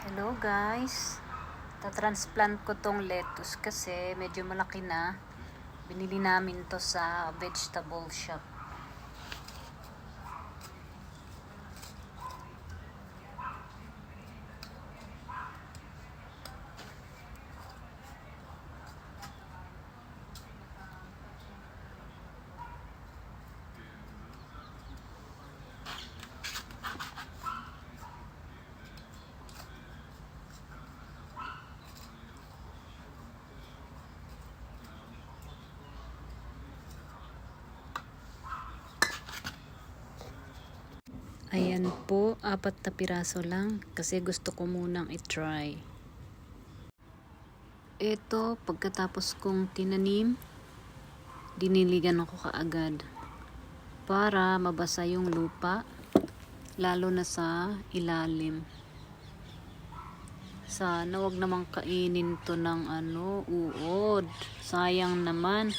Hello guys, tatransplant ko tong lettuce kasi medyo malaki na. Binili namin to sa vegetable shop. Ayan po, 4 na piraso lang kasi gusto ko munang i-try. Ito, pagkatapos kong tinanim, diniligan ako kaagad para mabasa yung lupa, lalo na sa ilalim. Sana wag namang kainin to ng uod. Sayang naman.